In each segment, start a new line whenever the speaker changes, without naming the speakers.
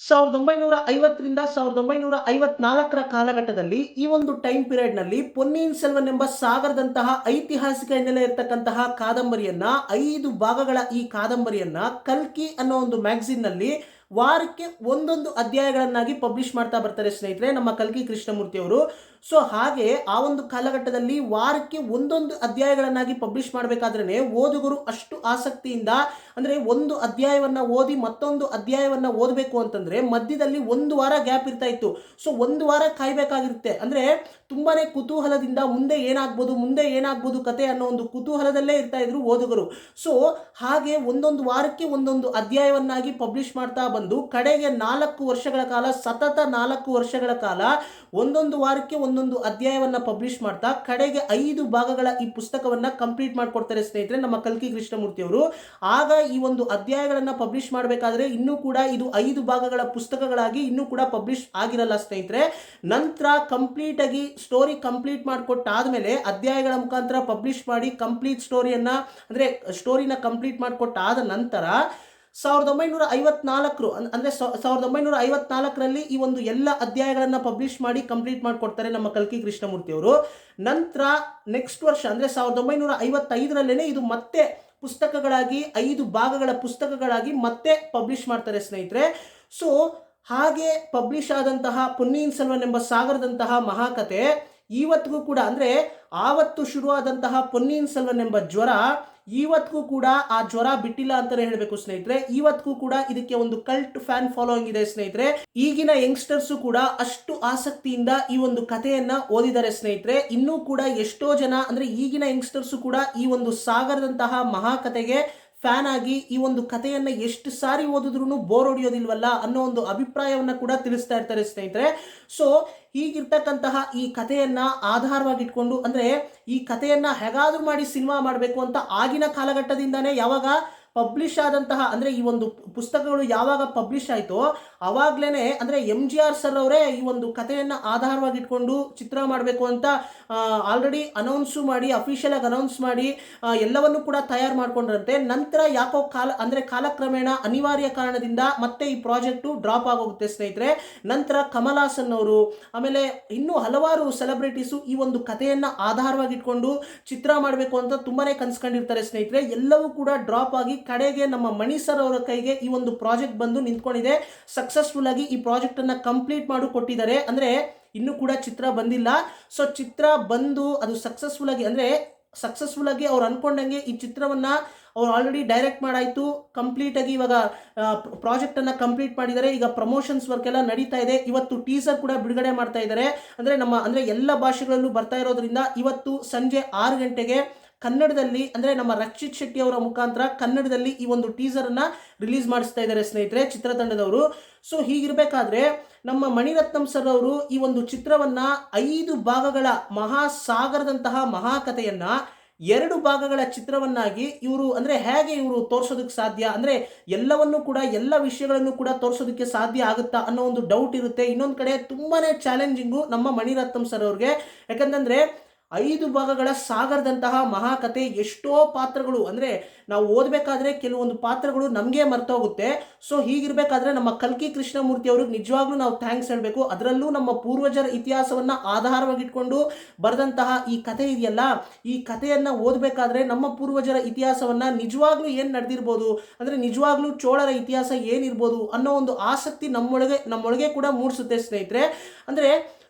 1950ರಿಂದ 1954ರ ಕಾಲಘಟ್ಟದಲ್ಲಿ ಈ ಒಂದು ಟೈಮ್ ಪೀರಿಯಡ್‌ನಲ್ಲಿ ಪೊನ್ನಿಯಿನ್ ಸೆಲ್ವನ್ ಎಂಬ ಸಾಗರದಂತಹ ಐತಿಹಾಸಿಕ ಹಿನ್ನೆಲೆ ಇರತಕ್ಕಂತಹ ಕಾದಂಬರಿಯನ್ನ 5 ಭಾಗಗಳ ಈ ಕಾದಂಬರಿಯನ್ನ ಕಲ್ಕಿ ಅನ್ನೋ ಒಂದು ಮ್ಯಾಗಝಿನ್‌ನಲ್ಲಿ ವಾರಕ್ಕೆ ಒಂದೊಂದು ಅಧ್ಯಾಯಗಳನ್ನಾಗಿ ಪಬ್ಲಿಷ್ ಮಾಡ್ತಾ ಬರ್ತಾರೆ ಸ್ನೇಹಿತರೆ ನಮ್ಮ ಕಲ್ಕಿ ಕೃಷ್ಣಮೂರ್ತಿ ಅವರು. ಸೊ ಹಾಗೆ ಆ ಒಂದು ಕಾಲಘಟ್ಟದಲ್ಲಿ ವಾರಕ್ಕೆ ಒಂದೊಂದು ಅಧ್ಯಾಯಗಳನ್ನಾಗಿ ಪಬ್ಲಿಷ್ ಮಾಡಬೇಕಾದ್ರೆ ಓದುಗರು ಅಷ್ಟು ಆಸಕ್ತಿಯಿಂದ ಅಂದ್ರೆ ಒಂದು ಅಧ್ಯಾಯವನ್ನ ಓದಿ ಮತ್ತೊಂದು ಅಧ್ಯಾಯವನ್ನ ಓದಬೇಕು ಅಂತಂದ್ರೆ ಮಧ್ಯದಲ್ಲಿ ಒಂದು ವಾರ ಗ್ಯಾಪ್ ಇರ್ತಾ ಇತ್ತು. ಸೊ ಒಂದು ವಾರ ಕಾಯ್ಬೇಕಾಗಿರುತ್ತೆ. ಅಂದ್ರೆ ತುಂಬಾನೇ ಕುತೂಹಲದಿಂದ ಮುಂದೆ ಏನಾಗ್ಬೋದು ಕತೆ ಅನ್ನೋ ಒಂದು ಕುತೂಹಲದಲ್ಲೇ ಇರ್ತಾ ಇದ್ರು ಓದುಗರು. ಸೊ ಹಾಗೆ ಒಂದೊಂದು ವಾರಕ್ಕೆ ಒಂದೊಂದು ಅಧ್ಯಾಯವನ್ನಾಗಿ ಪಬ್ಲಿಷ್ ಮಾಡ್ತಾ ಬಂದು ಕಡೆಗೆ 4 ವರ್ಷಗಳ ಕಾಲ ಸತತ 4 ವರ್ಷಗಳ ಕಾಲ ಒಂದೊಂದು ವಾರಕ್ಕೆ ಒಂದೊಂದು ಅಧ್ಯಾಯವನ್ನ ಪಬ್ಲಿಷ್ ಮಾಡ್ತಾ ಕಡೆಗೆ 5 ಭಾಗಗಳ ಈ ಪುಸ್ತಕವನ್ನ ಕಂಪ್ಲೀಟ್ ಮಾಡ್ಕೊಡ್ತಾರೆ ಸ್ನೇಹಿತರೆ ನಮ್ಮ ಕಲ್ಕಿ ಕೃಷ್ಣಮೂರ್ತಿ ಅವರು. ಆಗ ಈ ಒಂದು ಅಧ್ಯಾಯಗಳನ್ನ ಪಬ್ಲಿಷ್ ಮಾಡಬೇಕಾದ್ರೆ ಇನ್ನೂ ಕೂಡ ಇದು 5 ಭಾಗಗಳ ಪುಸ್ತಕಗಳಾಗಿ ಇನ್ನೂ ಕೂಡ ಪಬ್ಲಿಷ್ ಆಗಿರಲ್ಲ ಸ್ನೇಹಿತರೆ. ನಂತರ ಕಂಪ್ಲೀಟ್ ಆಗಿ ಸ್ಟೋರಿ ಕಂಪ್ಲೀಟ್ ಮಾಡಿಕೊಟ್ಟಾದ್ಮೇಲೆ ಅಧ್ಯಾಯಗಳ ಮುಖಾಂತರ ಪಬ್ಲಿಷ್ ಮಾಡಿ ಕಂಪ್ಲೀಟ್ ಸ್ಟೋರಿನ ಕಂಪ್ಲೀಟ್ ಮಾಡಿಕೊಟ್ಟಾದ ನಂತರ 1954 ಅಂದ್ರೆ 1954ರಲ್ಲಿ ಈ ಒಂದು ಎಲ್ಲ ಅಧ್ಯಾಯಗಳನ್ನ ಪಬ್ಲಿಷ್ ಮಾಡಿ ಕಂಪ್ಲೀಟ್ ಮಾಡಿಕೊಡ್ತಾರೆ ನಮ್ಮ ಕಲ್ಕಿ ಕೃಷ್ಣಮೂರ್ತಿ ಅವರು. ನಂತರ ನೆಕ್ಸ್ಟ್ ವರ್ಷ ಅಂದ್ರೆ 1955ರಲ್ಲೇನೆ ಇದು ಮತ್ತೆ ಪುಸ್ತಕಗಳಾಗಿ 5 ಭಾಗಗಳ ಪುಸ್ತಕಗಳಾಗಿ ಮತ್ತೆ ಪಬ್ಲಿಷ್ ಮಾಡ್ತಾರೆ ಸ್ನೇಹಿತರೆ. ಸೊ ಹಾಗೆ ಪಬ್ಲಿಷ್ ಆದಂತಹ ಪೊನ್ನಿಯಿನ್ ಸೆಲ್ವನ್ ಎಂಬ ಸಾಗರದಂತಹ ಮಹಾಕಥೆ ಇವತ್ತಿಗೂ ಕೂಡ ಅಂದ್ರೆ ಆವತ್ತು ಶುರುವಾದಂತಹ ಪೊನ್ನಿಯಿನ್ ಸೆಲ್ವನ್ ಎಂಬ ಜ್ವರ ಇವತ್ತಿಗೂ ಕೂಡ ಆ ಜ್ವರ ಬಿಟ್ಟಿಲ್ಲ ಅಂತಾನೆ ಹೇಳಬೇಕು ಸ್ನೇಹಿತರೆ. ಇವತ್ತಿಗೂ ಕೂಡ ಇದಕ್ಕೆ ಒಂದು ಕಲ್ಟ್ ಫ್ಯಾನ್ ಫಾಲೋಯಿಂಗ್ ಇದೆ ಸ್ನೇಹಿತರೆ. ಈಗಿನ ಯಂಗ್ಸ್ಟರ್ಸ್ ಕೂಡ ಅಷ್ಟು ಆಸಕ್ತಿಯಿಂದ ಈ ಒಂದು ಕಥೆಯನ್ನ ಓದಿದ್ದಾರೆ ಸ್ನೇಹಿತರೆ. ಇನ್ನೂ ಕೂಡ ಎಷ್ಟೋ ಜನ ಅಂದ್ರೆ ಈಗಿನ ಯಂಗ್ಸ್ಟರ್ಸ್ ಕೂಡ ಈ ಒಂದು ಸಾಗರದಂತಹ ಮಹಾಕಥೆಗೆ ಫ್ಯಾನ್ ಆಗಿ ಈ ಒಂದು ಕಥೆಯನ್ನ ಎಷ್ಟು ಸಾರಿ ಓದಿದ್ರು ಬೋರ್ ಹೊಡಿಯೋದಿಲ್ವಲ್ಲ ಅನ್ನೋ ಒಂದು ಅಭಿಪ್ರಾಯವನ್ನ ಕೂಡ ತಿಳಿಸ್ತಾ ಇರ್ತಾರೆ ಸ್ನೇಹಿತರೆ. ಸೊ ಹೀಗಿರ್ತಕ್ಕಂತಹ ಈ ಕಥೆಯನ್ನ ಆಧಾರವಾಗಿಟ್ಕೊಂಡು ಅಂದ್ರೆ ಈ ಕಥೆಯನ್ನ ಹೇಗಾದ್ರೂ ಮಾಡಿ ಸಿನಿಮಾ ಮಾಡಬೇಕು ಅಂತ ಆಗಿನ ಕಾಲಘಟ್ಟದಿಂದಾನೇ ಯಾವಾಗ ಪಬ್ಲಿಷ್ ಆದಂತಹ ಅಂದ್ರೆ ಈ ಒಂದು ಪುಸ್ತಕಗಳು ಯಾವಾಗ ಪಬ್ಲಿಷ್ ಆಯ್ತೋ ಅವಾಗ್ಲೇನೆ ಅಂದ್ರೆ MGR ಸರ್ ಅವರೇ ಈ ಒಂದು ಕಥೆಯನ್ನ ಆಧಾರವಾಗಿಟ್ಕೊಂಡು ಚಿತ್ರ ಮಾಡಬೇಕು ಅಂತ ಆಲ್ರೆಡಿ ಅನೌನ್ಸ್ ಮಾಡಿ ಅಫಿಷಿಯಲ್ ಆಗಿ ಅನೌನ್ಸ್ ಮಾಡಿ ಎಲ್ಲವನ್ನು ಕೂಡ ತಯಾರು ಮಾಡ್ಕೊಂಡ್ರಂತೆ. ನಂತರ ಯಾಕೋ ಕಾಲಕ್ರಮೇಣ ಅನಿವಾರ್ಯ ಕಾರಣದಿಂದ ಮತ್ತೆ ಈ ಪ್ರಾಜೆಕ್ಟ್ ಡ್ರಾಪ್ ಆಗೋಗುತ್ತೆ ಸ್ನೇಹಿತರೆ. ನಂತರ ಕಮಲ್ ಹಾಸನ್ ಅವರು ಆಮೇಲೆ ಇನ್ನೂ ಹಲವಾರು ಸೆಲೆಬ್ರಿಟೀಸು ಈ ಒಂದು ಕಥೆಯನ್ನ ಆಧಾರವಾಗಿಟ್ಕೊಂಡು ಚಿತ್ರ ಮಾಡಬೇಕು ಅಂತ ತುಂಬಾನೇ ಕನ್ಸ್ಕೊಂಡಿರ್ತಾರೆ ಸ್ನೇಹಿತರೆ. ಎಲ್ಲವೂ ಕೂಡ ಡ್ರಾಪ್ ಆಗಿ ಕಡೆಗೆ ನಮ್ಮ ಮಣಿ ಸರ್ ಅವರ ಕೈಗೆ ಈ ಒಂದು ಪ್ರಾಜೆಕ್ಟ್ ಬಂದು ನಿಂತ್ಕೊಂಡಿದೆ. ಸಕ್ಸಸ್ಫುಲ್ ಆಗಿ ಈ ಪ್ರಾಜೆಕ್ಟ್ ಅನ್ನ ಕಂಪ್ಲೀಟ್ ಮಾಡಿ ಕೊಟ್ಟಿದ್ದಾರೆ. ಅಂದ್ರೆ ಇನ್ನೂ ಕೂಡ ಚಿತ್ರ ಬಂದಿಲ್ಲ. ಸೊ ಚಿತ್ರ ಬಂದು ಅದು ಸಕ್ಸಸ್ಫುಲ್ ಆಗಿ ಅವ್ರು ಅನ್ಕೊಂಡಂಗೆ ಈ ಚಿತ್ರವನ್ನ ಅವ್ರು ಆಲ್ರೆಡಿ ಡೈರೆಕ್ಟ್ ಮಾಡಾಯ್ತು. ಕಂಪ್ಲೀಟ್ ಆಗಿ ಇವಾಗ ಪ್ರಾಜೆಕ್ಟ್ ಅನ್ನ ಕಂಪ್ಲೀಟ್ ಮಾಡಿದ್ದಾರೆ. ಈಗ ಪ್ರಮೋಷನ್ಸ್ ವರ್ಕ್ ಎಲ್ಲ ನಡೀತಾ ಇದೆ. ಇವತ್ತು ಟೀಸರ್ ಕೂಡ ಬಿಡುಗಡೆ ಮಾಡ್ತಾ ಇದ್ದಾರೆ. ಅಂದ್ರೆ ಎಲ್ಲ ಭಾಷೆಗಳಲ್ಲೂ ಬರ್ತಾ ಇರೋದ್ರಿಂದ ಇವತ್ತು ಸಂಜೆ 6 ಗಂಟೆಗೆ ಕನ್ನಡದಲ್ಲಿ ಅಂದ್ರೆ ನಮ್ಮ ರಕ್ಷಿತ್ ಶೆಟ್ಟಿ ಅವರ ಮುಖಾಂತರ ಕನ್ನಡದಲ್ಲಿ ಈ ಒಂದು ಟೀಸರ್ ಅನ್ನ ರಿಲೀಸ್ ಮಾಡಿಸ್ತಾ ಇದ್ದಾರೆ ಸ್ನೇಹಿತರೆ ಚಿತ್ರತಂಡದವರು. ಸೊ ಹೀಗಿರ್ಬೇಕಾದ್ರೆ ನಮ್ಮ ಮಣಿರತ್ನಂ ಸರ್ ಅವರು ಈ ಒಂದು ಚಿತ್ರವನ್ನ 5 ಭಾಗಗಳ ಮಹಾಸಾಗರದಂತಹ ಮಹಾಕಥೆಯನ್ನ 2 ಭಾಗಗಳ ಚಿತ್ರವನ್ನಾಗಿ ಹೇಗೆ ಇವರು ತೋರಿಸೋದಕ್ಕೆ ಸಾಧ್ಯ, ಅಂದ್ರೆ ಎಲ್ಲವನ್ನೂ ಕೂಡ ಎಲ್ಲ ವಿಷಯಗಳನ್ನು ಕೂಡ ತೋರಿಸೋದಕ್ಕೆ ಸಾಧ್ಯ ಆಗುತ್ತಾ ಅನ್ನೋ ಒಂದು ಡೌಟ್ ಇರುತ್ತೆ. ಇನ್ನೊಂದು ಕಡೆ ತುಂಬಾನೇ ಚಾಲೆಂಜಿಂಗು ನಮ್ಮ ಮಣಿರತ್ನಂ ಸರ್ ಅವ್ರಿಗೆ. ಯಾಕಂತಂದ್ರೆ 5 ಭಾಗಗಳ ಸಾಗರದಂತಹ ಮಹಾಕಥೆ ಎಷ್ಟೋ ಪಾತ್ರಗಳು ಅಂದ್ರೆ ನಾವು ಓದಬೇಕಾದ್ರೆ ಕೆಲವೊಂದು ಪಾತ್ರಗಳು ನಮಗೆ ಮರ್ತೋಗುತ್ತೆ. ಸೊ ಹೀಗಿರ್ಬೇಕಾದ್ರೆ ನಮ್ಮ ಕಲ್ಕಿ ಕೃಷ್ಣಮೂರ್ತಿ ಅವ್ರಿಗೆ ನಿಜವಾಗ್ಲೂ ನಾವು ಥ್ಯಾಂಕ್ಸ್ ಹೇಳಬೇಕು. ಅದರಲ್ಲೂ ನಮ್ಮ ಪೂರ್ವಜರ ಇತಿಹಾಸವನ್ನ ಆಧಾರವಾಗಿಟ್ಕೊಂಡು ಬರೆದಂತಹ ಈ ಕಥೆ ಇದೆಯಲ್ಲ, ಈ ಕಥೆಯನ್ನ ಓದಬೇಕಾದ್ರೆ ನಮ್ಮ ಪೂರ್ವಜರ ಇತಿಹಾಸವನ್ನ ನಿಜವಾಗ್ಲೂ ಏನ್ ನಡೆದಿರ್ಬೋದು ಅಂದ್ರೆ ನಿಜವಾಗ್ಲೂ ಚೋಳರ ಇತಿಹಾಸ ಏನಿರ್ಬೋದು ಅನ್ನೋ ಒಂದು ಆಸಕ್ತಿ ನಮ್ಮೊಳಗೆ ಕೂಡ ಮೂಡಿಸುತ್ತೆ ಸ್ನೇಹಿತರೆ. ಅಂದ್ರೆ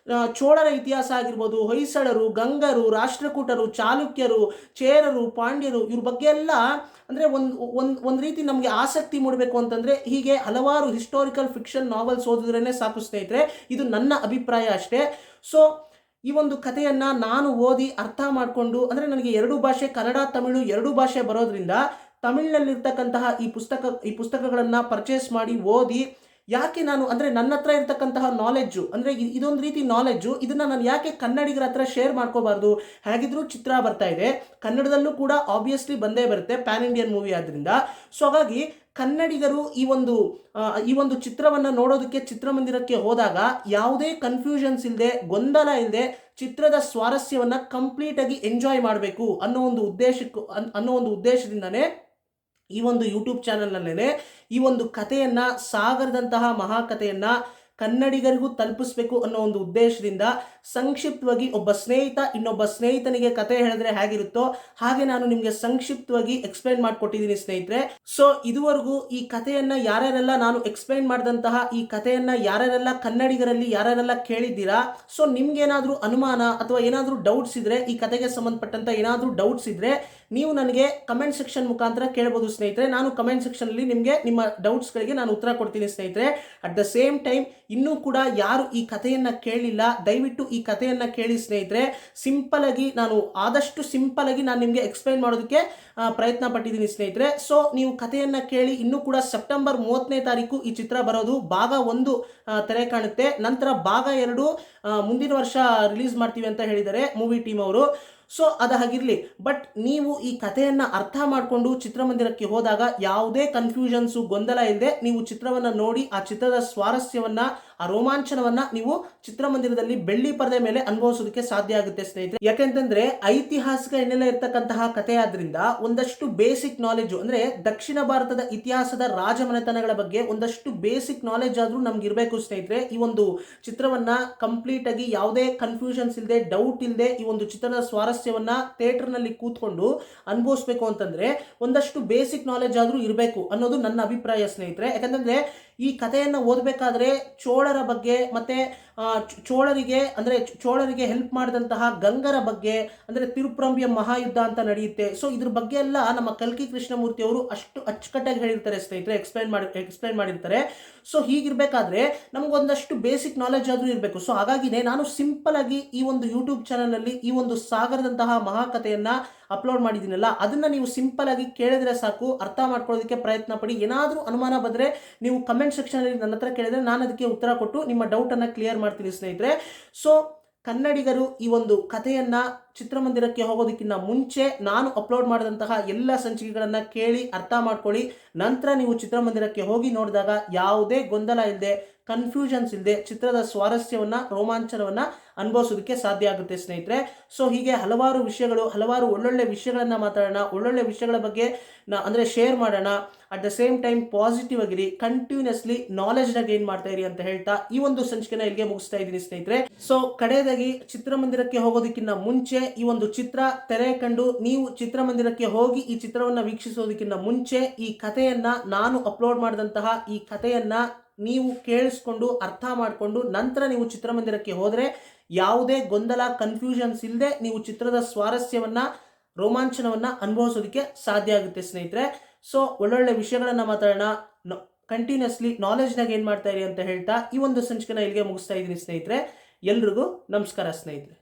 ಚೋಳರ ಇತಿಹಾಸ ಆಗಿರ್ಬೋದು, ಹೊಯ್ಸಳರು, ಗಂಗರು, ರಾಷ್ಟ್ರಕೂಟರು, ಚಾಲುಕ್ಯರು, ಚೇರರು, ಪಾಂಡ್ಯರು ಇವ್ರ ಬಗ್ಗೆ ಎಲ್ಲ ಅಂದ್ರೆ ಒಂದು ರೀತಿ ನಮಗೆ ಆಸಕ್ತಿ ಮೂಡಬೇಕು ಅಂತಂದ್ರೆ ಹೀಗೆ ಹಲವಾರು ಹಿಸ್ಟಾರಿಕಲ್ ಫಿಕ್ಷನ್ ನಾವೆಲ್ಸ್ ಓದಿದ್ರೇನೆ ಸಾಕು ಸ್ನೇಹಿತರೆ. ಇದು ನನ್ನ ಅಭಿಪ್ರಾಯ ಅಷ್ಟೇ. ಸೊ ಈ ಒಂದು ಕಥೆಯನ್ನ ನಾನು ಓದಿ ಅರ್ಥ ಮಾಡಿಕೊಂಡು ಅಂದ್ರೆ ನನಗೆ 2 ಭಾಷೆ ಕನ್ನಡ ತಮಿಳು 2 ಭಾಷೆ ಬರೋದ್ರಿಂದ ತಮಿಳಿನಲ್ಲಿರ್ತಕ್ಕಂತಹ ಈ ಪುಸ್ತಕಗಳನ್ನ ಪರ್ಚೇಸ್ ಮಾಡಿ ಓದಿ ಯಾಕೆ ನಾನು ಅಂದ್ರೆ ನನ್ನ ಹತ್ರ ಇರ್ತಕ್ಕಂತಹ ನಾಲೆಡ್ಜು ಅಂದ್ರೆ ಇದೊಂದು ರೀತಿ ನಾಲೆಡ್ಜು, ಇದನ್ನ ನಾನು ಯಾಕೆ ಕನ್ನಡಿಗರ ಹತ್ರ ಶೇರ್ ಮಾಡ್ಕೋಬಾರ್ದು. ಹೇಗಿದ್ರು ಚಿತ್ರ ಬರ್ತಾ ಇದೆ, ಕನ್ನಡದಲ್ಲೂ ಕೂಡ ಆಬ್ವಿಯಸ್ಲಿ ಬಂದೇ ಬರುತ್ತೆ, ಪ್ಯಾನ್ ಇಂಡಿಯನ್ ಮೂವಿ ಆದ್ರಿಂದ. ಸೊ ಹಾಗಾಗಿ ಕನ್ನಡಿಗರು ಈ ಒಂದು ಚಿತ್ರವನ್ನ ನೋಡೋದಕ್ಕೆ ಚಿತ್ರಮಂದಿರಕ್ಕೆ ಹೋದಾಗ ಯಾವುದೇ ಕನ್ಫ್ಯೂಷನ್ಸ್ ಇಲ್ಲದೆ ಗೊಂದಲ ಇಲ್ಲದೆ ಚಿತ್ರದ ಸ್ವಾರಸ್ಯವನ್ನ ಕಂಪ್ಲೀಟ್ ಆಗಿ ಎಂಜಾಯ್ ಮಾಡಬೇಕು ಅನ್ನೋ ಒಂದು ಉದ್ದೇಶದಿಂದಾನೇ ಈ ಒಂದು ಯೂಟ್ಯೂಬ್ ಚಾನಲ್ನಲ್ಲೇ ಈ ಒಂದು ಕಥೆಯನ್ನು, ಸಾಗರದಂತಹ ಮಹಾಕಥೆಯನ್ನು ಕನ್ನಡಿಗರಿಗೂ ತಲುಪಿಸ್ಬೇಕು ಅನ್ನೋ ಒಂದು ಉದ್ದೇಶದಿಂದ ಸಂಕ್ಷಿಪ್ತವಾಗಿ ಒಬ್ಬ ಸ್ನೇಹಿತ ಇನ್ನೊಬ್ಬ ಸ್ನೇಹಿತನಿಗೆ ಕತೆ ಹೇಳಿದ್ರೆ ಹೇಗಿರುತ್ತೋ ಹಾಗೆ ನಾನು ನಿಮಗೆ ಸಂಕ್ಷಿಪ್ತವಾಗಿ ಎಕ್ಸ್ಪ್ಲೈನ್ ಮಾಡಿಕೊಟ್ಟಿದ್ದೀನಿ ಸ್ನೇಹಿತರೆ. ಸೊ ಇದುವರೆಗೂ ಈ ಕಥೆಯನ್ನು ಯಾರ್ಯಾರೆಲ್ಲ ನಾನು ಎಕ್ಸ್ಪ್ಲೈನ್ ಮಾಡಿದಂತಹ ಈ ಕಥೆಯನ್ನು ಯಾರ್ಯಾರೆಲ್ಲ ಕನ್ನಡಿಗರಲ್ಲಿ ಯಾರ್ಯಾರೆಲ್ಲ ಕೇಳಿದ್ದೀರಾ, ಸೊ ನಿಮ್ಗೇನಾದರೂ ಅನುಮಾನ ಅಥವಾ ಏನಾದರೂ ಡೌಟ್ಸ್ ಇದ್ದರೆ, ಈ ಕಥೆಗೆ ಸಂಬಂಧಪಟ್ಟಂಥ ಏನಾದರೂ ಡೌಟ್ಸ್ ಇದ್ದರೆ ನೀವು ನನಗೆ ಕಮೆಂಟ್ ಸೆಕ್ಷನ್ ಮುಖಾಂತರ ಕೇಳ್ಬೋದು ಸ್ನೇಹಿತರೆ. ನಾನು ಕಮೆಂಟ್ ಸೆಕ್ಷನಲ್ಲಿ ನಿಮಗೆ ನಿಮ್ಮ ಡೌಟ್ಸ್ಗಳಿಗೆ ನಾನು ಉತ್ತರ ಕೊಡ್ತೀನಿ ಸ್ನೇಹಿತರೆ. ಅಟ್ ದ ಸೇಮ್ ಟೈಮ್ ಇನ್ನೂ ಕೂಡ ಯಾರು ಈ ಕಥೆಯನ್ನು ಕೇಳಿಲ್ಲ, ದಯವಿಟ್ಟು ಈ ಕಥೆಯನ್ನು ಕೇಳಿ ಸ್ನೇಹಿತರೆ. ಆದಷ್ಟು ಸಿಂಪಲ್ ಆಗಿ ನಾನು ನಿಮಗೆ ಎಕ್ಸ್ಪ್ಲೈನ್ ಮಾಡೋದಕ್ಕೆ ಪ್ರಯತ್ನ ಪಟ್ಟಿದ್ದೀನಿ ಸ್ನೇಹಿತರೆ. ಸೊ ನೀವು ಕಥೆಯನ್ನು ಕೇಳಿ. ಇನ್ನೂ ಕೂಡ ಸೆಪ್ಟೆಂಬರ್ 30ನೇ ತಾರೀಕು ಈ ಚಿತ್ರ ಬರೋದು. ಭಾಗ 1 ತೆರೆ ಕಾಣುತ್ತೆ. ನಂತರ ಭಾಗ 2 ಮುಂದಿನ ವರ್ಷ ರಿಲೀಸ್ ಮಾಡ್ತೀವಿ ಅಂತ ಹೇಳಿದ್ದಾರೆ ಮೂವಿ ಟೀಮ್ ಅವರು. ಸೊ ಅದು ಹಾಗಿರಲಿ, ಬಟ್ ನೀವು ಈ ಕಥೆಯನ್ನು ಅರ್ಥ ಮಾಡಿಕೊಂಡು ಚಿತ್ರಮಂದಿರಕ್ಕೆ ಹೋದಾಗ ಯಾವುದೇ ಕನ್ಫ್ಯೂಷನ್ಸು, ಗೊಂದಲ ಇಲ್ಲದೆ ನೀವು ಚಿತ್ರವನ್ನು ನೋಡಿ ಆ ಚಿತ್ರದ ಸ್ವಾರಸ್ಯವನ್ನು, ಆ ರೋಮಾಂಚನವನ್ನು ನೀವು ಚಿತ್ರಮಂದಿರದಲ್ಲಿ ಬೆಳ್ಳಿ ಪರದೆ ಮೇಲೆ ಅನುಭವಿಸೋದಕ್ಕೆ ಸಾಧ್ಯ ಆಗುತ್ತೆ ಸ್ನೇಹಿತರೆ. ಯಾಕೆಂತಂದ್ರೆ ಐತಿಹಾಸಿಕ ಹಿನ್ನೆಲೆ ಇರ್ತಕ್ಕಂತಹ ಕಥೆ ಆದ್ರಿಂದ ಒಂದಷ್ಟು ಬೇಸಿಕ್ ನಾಲೆಜ್, ಅಂದ್ರೆ ದಕ್ಷಿಣ ಭಾರತದ ಇತಿಹಾಸದ ರಾಜಮನೆತನಗಳ ಬಗ್ಗೆ ಒಂದಷ್ಟು ಬೇಸಿಕ್ ನಾಲೆಜ್ ಆದ್ರೂ ನಮ್ಗೆ ಇರಬೇಕು ಸ್ನೇಹಿತರೆ. ಈ ಒಂದು ಚಿತ್ರವನ್ನ ಕಂಪ್ಲೀಟ್ ಆಗಿ ಯಾವುದೇ ಕನ್ಫ್ಯೂಷನ್ಸ್ ಇಲ್ಲದೆ, ಡೌಟ್ ಇಲ್ಲದೆ ಈ ಒಂದು ಚಿತ್ರದ ಸ್ವಾರಸ್ಯವನ್ನ ಥಿಯೇಟರ್ ನಲ್ಲಿ ಕೂತ್ಕೊಂಡು ಅನುಭವಿಸಬೇಕು ಅಂತಂದ್ರೆ ಒಂದಷ್ಟು ಬೇಸಿಕ್ ನಾಲೆಜ್ ಆದ್ರೂ ಇರಬೇಕು ಅನ್ನೋದು ನನ್ನ ಅಭಿಪ್ರಾಯ ಸ್ನೇಹಿತರೆ. ಯಾಕಂತಂದ್ರೆ ಈ ಕಥೆಯನ್ನು ಓದಬೇಕಾದ್ರೆ ಚೋಳರ ಬಗ್ಗೆ ಮತ್ತೆ ಚೋಳರಿಗೆ ಹೆಲ್ಪ್ ಮಾಡಿದಂತಹ ಗಂಗರ ಬಗ್ಗೆ, ಅಂದರೆ ತಿರುಪ್ರಂಬಿಯ ಮಹಾಯುದ್ಧ ಅಂತ ನಡೆಯುತ್ತೆ. ಸೊ ಇದ್ರ ಬಗ್ಗೆ ಎಲ್ಲ ನಮ್ಮ ಕಲ್ಕಿ ಕೃಷ್ಣಮೂರ್ತಿ ಅವರು ಅಷ್ಟು ಅಚ್ಚುಕಟ್ಟಾಗಿ ಹೇಳಿರ್ತಾರೆ ಸ್ನೇಹಿತರೆ, ಎಕ್ಸ್ಪ್ಲೈನ್ ಮಾಡಿರ್ತಾರೆ. ಸೊ ಹೀಗಿರ್ಬೇಕಾದ್ರೆ ನಮಗೊಂದಷ್ಟು ಬೇಸಿಕ್ ನಾಲೆಜ್ ಆದರೂ ಇರಬೇಕು. ಸೊ ಹಾಗಾಗಿನೇ ನಾನು ಸಿಂಪಲ್ ಆಗಿ ಈ ಒಂದು ಯೂಟ್ಯೂಬ್ ಚಾನಲ್ನಲ್ಲಿ ಈ ಒಂದು ಸಾಗರದಂತಹ ಮಹಾಕಥೆಯನ್ನು ಅಪ್ಲೋಡ್ ಮಾಡಿದ್ದೀನಲ್ಲ, ಅದನ್ನು ನೀವು ಸಿಂಪಲ್ ಆಗಿ ಕೇಳಿದ್ರೆ ಸಾಕು, ಅರ್ಥ ಮಾಡ್ಕೊಳ್ಳೋದಕ್ಕೆ ಪ್ರಯತ್ನ ಪಡಿ. ಏನಾದರೂ ಅನುಮಾನ ಬಂದರೆ ನೀವು ಕಮೆಂಟ್ ಸೆಕ್ಷನಲ್ಲಿ ನನ್ನ ಹತ್ರ ಕೇಳಿದ್ರೆ ನಾನು ಅದಕ್ಕೆ ಉತ್ತರ ಕೊಟ್ಟು ನಿಮ್ಮ ಡೌಟನ್ನು ಕ್ಲಿಯರ್ ಮಾಡ್ತೀನಿ ಸ್ನೇಹಿತರೆ. ಸೊ ಕನ್ನಡಿಗರು ಈ ಒಂದು ಕಥೆಯನ್ನು ಚಿತ್ರಮಂದಿರಕ್ಕೆ ಹೋಗೋದಕ್ಕಿಂತ ಮುಂಚೆ ನಾನು ಅಪ್ಲೋಡ್ ಮಾಡಿದಂತಹ ಎಲ್ಲ ಸಂಚಿಕೆಗಳನ್ನು ಕೇಳಿ ಅರ್ಥ ಮಾಡ್ಕೊಳ್ಳಿ. ನಂತರ ನೀವು ಚಿತ್ರಮಂದಿರಕ್ಕೆ ಹೋಗಿ ನೋಡಿದಾಗ ಯಾವುದೇ ಗೊಂದಲ ಇಲ್ಲದೆ, ಕನ್ಫ್ಯೂಷನ್ಸ್ ಇಲ್ಲದೆ ಚಿತ್ರದ ಸ್ವಾರಸ್ಯವನ್ನು, ರೋಮಾಂಚನವನ್ನು ಅನುಭವಿಸೋದಕ್ಕೆ ಸಾಧ್ಯ ಆಗುತ್ತೆ ಸ್ನೇಹಿತರೆ. ಸೊ ಹೀಗೆ ಹಲವಾರು ಒಳ್ಳೊಳ್ಳೆ ವಿಷಯಗಳನ್ನು ಮಾತಾಡೋಣ, ಒಳ್ಳೊಳ್ಳೆ ವಿಷಯಗಳ ಬಗ್ಗೆ ಶೇರ್ ಮಾಡೋಣ. At the same time positive ಆಗಿರಿ, ಕಂಟಿನ್ಯೂಸ್ಲಿ ನಾಲೆಜ್ನ ಗೇನ್ ಮಾಡ್ತಾ ಇರಿ ಅಂತ ಹೇಳ್ತಾ ಈ ಒಂದು ಸಂಚಿಕೆನ ಇಲ್ಲಿಗೆ ಮುಗಿಸ್ತಾ ಇದ್ದೀನಿ ಸ್ನೇಹಿತರೆ. ಸೊ ಕಡೆಯದಾಗಿ ಚಿತ್ರಮಂದಿರಕ್ಕೆ ಹೋಗೋದಕ್ಕಿಂತ ಮುಂಚೆ ಈ ಒಂದು ಚಿತ್ರ ತೆರೆ ಕಂಡು ನೀವು ಚಿತ್ರಮಂದಿರಕ್ಕೆ ಹೋಗಿ ಈ ಚಿತ್ರವನ್ನು ವೀಕ್ಷಿಸೋದಕ್ಕಿಂತ ಮುಂಚೆ ಈ ಕಥೆಯನ್ನ, ನಾನು ಅಪ್ಲೋಡ್ ಮಾಡಿದಂತಹ ಈ ಕಥೆಯನ್ನ ನೀವು ಕೇಳಿಸ್ಕೊಂಡು ಅರ್ಥ ಮಾಡಿಕೊಂಡು ನಂತರ ನೀವು ಚಿತ್ರಮಂದಿರಕ್ಕೆ ಹೋದರೆ ಯಾವುದೇ ಗೊಂದಲ, ಕನ್ಫ್ಯೂಷನ್ಸ್ ಇಲ್ಲದೆ ನೀವು ಚಿತ್ರದ ಸ್ವಾರಸ್ಯವನ್ನು, ರೋಮಾಂಚನವನ್ನು ಅನುಭವಿಸೋದಕ್ಕೆ ಸಾಧ್ಯ ಆಗುತ್ತೆ ಸ್ನೇಹಿತರೆ. ಸೊ ಒಳ್ಳೊಳ್ಳೆ ವಿಷಯಗಳನ್ನು ಮಾತಾಡೋಣ, ಕಂಟಿನ್ಯೂಸ್ಲಿ ನಾಲೆಜ್ನಾಗ ಏನು ಮಾಡ್ತಾ ಇರಿ ಅಂತ ಹೇಳ್ತಾ ಈ ಒಂದು ಸಂಚಿಕೆನ ಇಲ್ಲಿಗೆ ಮುಗಿಸ್ತಾ ಇದ್ದೀನಿ ಸ್ನೇಹಿತರೆ. ಎಲ್ರಿಗೂ ನಮಸ್ಕಾರ ಸ್ನೇಹಿತರೆ.